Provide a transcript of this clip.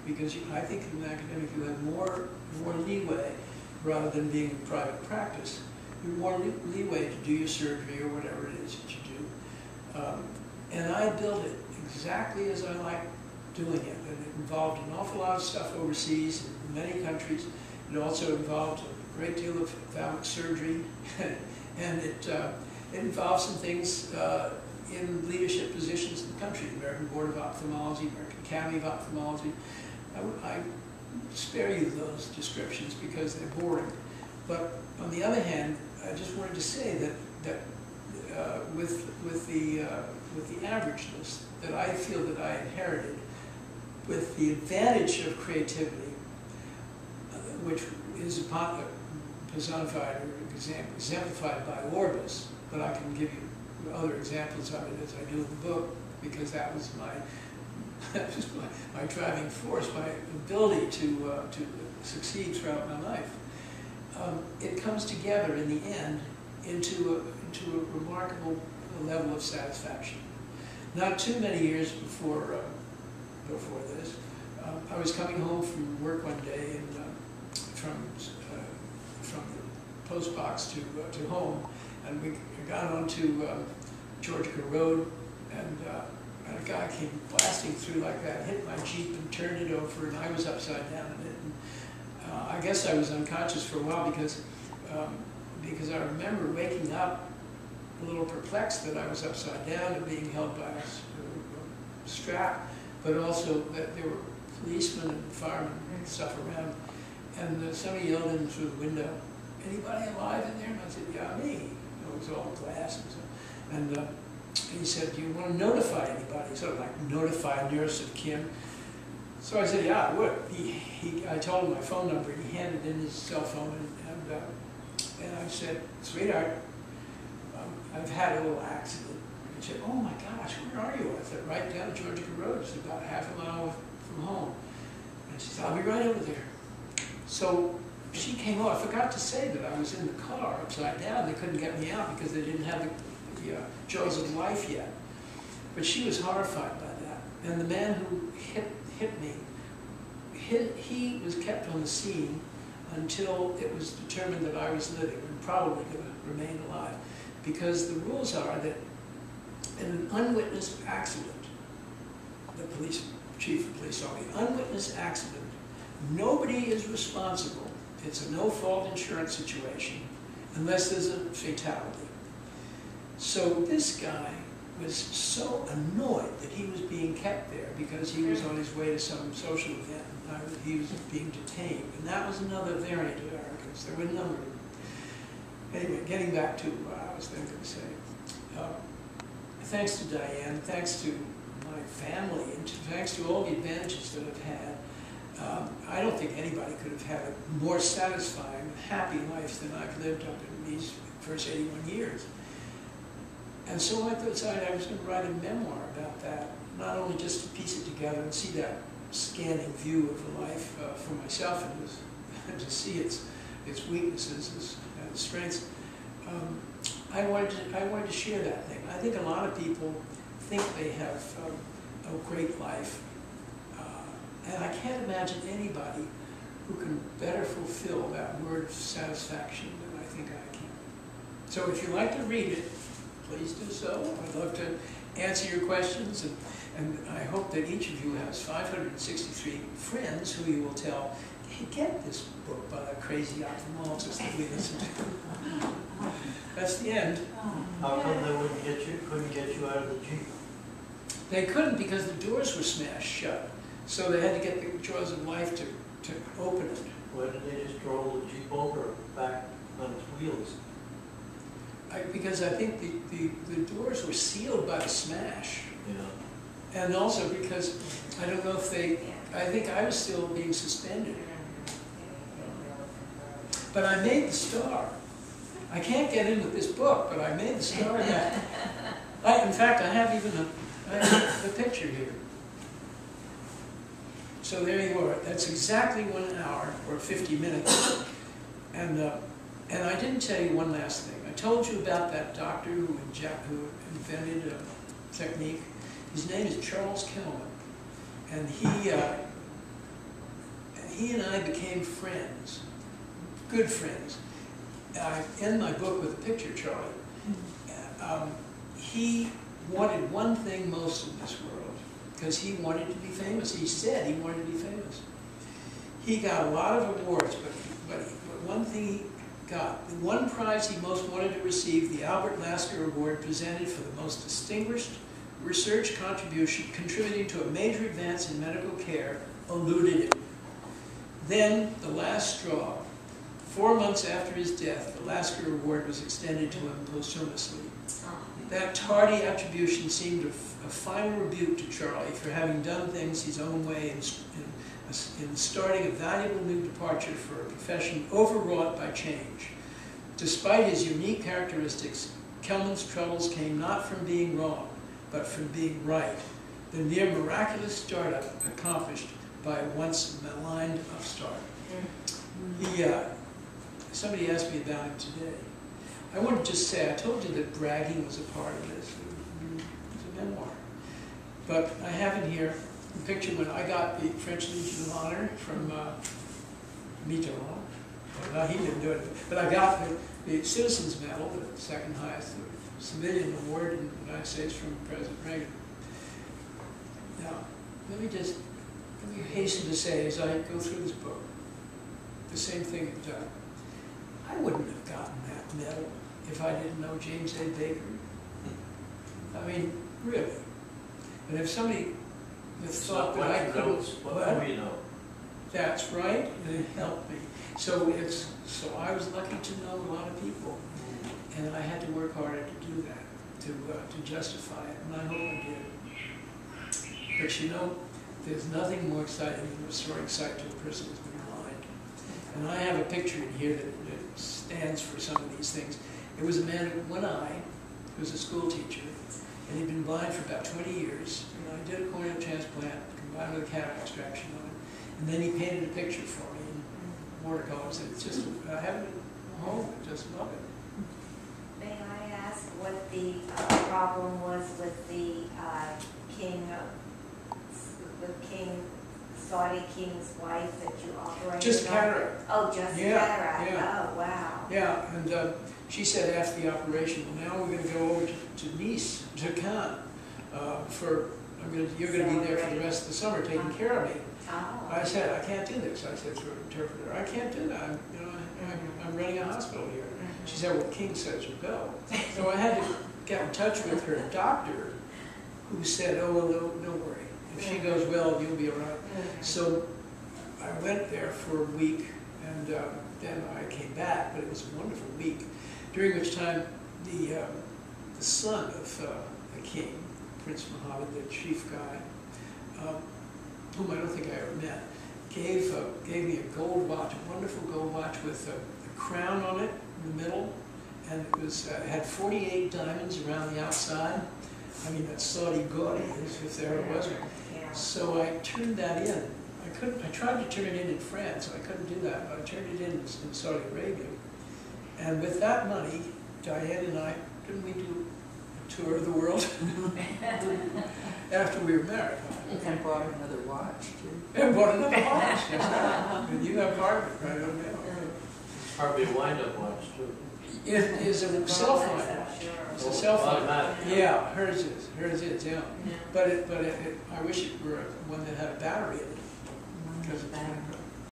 because I think in academic you have more leeway rather than being in private practice. You have more leeway to do your surgery or whatever it is that you do. And I built it exactly as I like doing it. And it involved an awful lot of stuff overseas in many countries. It also involved a great deal of ophthalmic surgery. And it involves some things in leadership positions in the country, the American Board of Ophthalmology, American Academy of Ophthalmology. I spare you those descriptions because they're boring. But on the other hand, I just wanted to say that with the averageness that I feel that I inherited, with the advantage of creativity, which is personified or exemplified by Orbis, but I can give you other examples of it as I do in the book, because that was my driving force, my ability to succeed throughout my life. It comes together in the end into a remarkable level of satisfaction. Not too many years before this, I was coming home from work one day and from the post box to home, and we got onto Georgia Road, and a guy came blasting through like that, hit my Jeep and turned it over, and I was upside down in it. And, I guess I was unconscious for a while because I remember waking up a little perplexed that I was upside down and being held by a strap, but also that there were policemen and firemen and stuff around. And somebody yelled in through the window, "Anybody alive in there?" And I said, "Yeah, me." It was all glass and so. And he said, "Do you want to notify anybody?" Sort of like notify nurse of kin. So I said, "Yeah, I would." I told him my phone number, and he handed in his cell phone, and I said, "Sweetheart, I've had a little accident." He said, "Oh my gosh, where are you?" I said, "Right down Georgia Road. It's about half a mile from home." And she said, "I'll be right over there." So she came over. I forgot to say that I was in the car upside down. They couldn't get me out because they didn't have the jaws of life yet. But she was horrified by that. And the man who hit me, he was kept on the scene until it was determined that I was living and probably going to remain alive. Because the rules are that in an unwitnessed accident, the chief of police told me, unwitnessed accident, nobody is responsible. It's a no-fault insurance situation unless there's a fatality. So this guy was so annoyed that he was being kept there because he was on his way to some social event. He was being detained. And that was another variant of arrogance. There were a number of them. Anyway, getting back to what I was going to say. Thanks to Diane, thanks to my family, and thanks to all the advantages that I've had, I don't think anybody could have had a more satisfying, happy life than I've lived up in these first 81 years. And so I decided I was going to write a memoir about that, not only just to piece it together and see that scanning view of the life for myself and to see its weaknesses and its strengths. I wanted to share that thing. I think a lot of people think they have a great life, and I can't imagine anybody who can better fulfill that word of satisfaction than I think I can. So if you'd like to read it, please do so. I'd love to answer your questions, and I hope that each of you has 563 friends who you will tell, "Hey, get this book by the crazy ophthalmologist that we listen to." That's the end. How come they couldn't get you out of the Jeep? They couldn't because the doors were smashed shut. So they had to get the jaws of life to open it. Why did they just roll the Jeep over back on its wheels? Because I think the doors were sealed by the smash. Yeah. And also because, I don't know if I think I was still being suspended. But I made the star. I can't get in with this book, but I made the star. In fact, I have even the picture here. So there you are. That's exactly 1 hour or 50 minutes. And I didn't tell you one last thing. I told you about that doctor who invented a technique. His name is Charles Kellman, and he and I became friends, good friends. I end my book with a picture, Charlie. He wanted one thing most in this world, because he wanted to be famous. He said he wanted to be famous. He got a lot of awards, but one thing he got, the one prize he most wanted to receive, the Albert Lasker Award presented for the most distinguished research contribution contributing to a major advance in medical care, eluded him. Then, the last straw. 4 months after his death, the Lasker Award was extended to him posthumously. That tardy attribution seemed a final rebuke to Charlie for having done things his own way in starting a valuable new departure for a profession overwrought by change. Despite his unique characteristics, Kelman's troubles came not from being wrong, but from being right. The near miraculous startup accomplished by a once maligned upstart. Somebody asked me about him today. I want to just say, I told you that bragging was a part of this. It's a memoir. But I have in here a picture when I got the French Legion of Honor from Paton. Well, he didn't do it, but I got the Citizens Medal, the second highest civilian award in the United States from President Reagan. Now, let me hasten to say, as I go through this book, the same thing had done. I wouldn't have gotten that medal if I didn't know James A. Baker. I mean, really. And if somebody thought that I couldn't, what do you know? That's right. It helped me. So I was lucky to know a lot of people, and I had to work harder to do that, to justify it, and I hope I did. But you know, there's nothing more exciting than restoring sight to a person who's been blind. And I have a picture in here that stands for some of these things. It was a man with one eye who was a school teacher, and he'd been blind for about 20 years. And I did a corneal transplant combined with a cataract extraction on it. And then he painted a picture for me in watercolors. And it's just, I have it at home. I just love it. May I ask what the problem was with the Saudi king's wife that you operated Just on? cataract. Oh, just cataract. Yeah. Oh, wow. Yeah, and she said after the operation, well, now we're going to go over to Nice, to Cannes, you're going to be there for the rest of the summer taking care of me. Oh. I said, I can't do this. I said to her interpreter, I can't do that. I'm running a hospital here. She said, well, King says you go. So I had to get in touch with her doctor, who said, oh, well, don't worry. If she goes well, you'll be all right. So I went there for a week, and then I came back, but it was a wonderful week, during which time the son of the king, Prince Mohammed, the chief guy, whom I don't think I ever met, gave me a gold watch, a wonderful gold watch with a crown on it in the middle, and it was had 48 diamonds around the outside. I mean, that's Saudi gaudy, if there ever was one. So I turned that in. I tried to turn it in France. I couldn't do that, but I turned it in Saudi Arabia. And with that money, Diane and I, didn't we do a tour of the world? After we were married. And bought another watch, too. And bought another watch, yes. And you have part of it, right? It's probably a wind-up watch, too. It is a cell phone. It's a cell phone. Automatic. Yeah, hers is, yeah. But I wish it were one that had a battery in it, because it's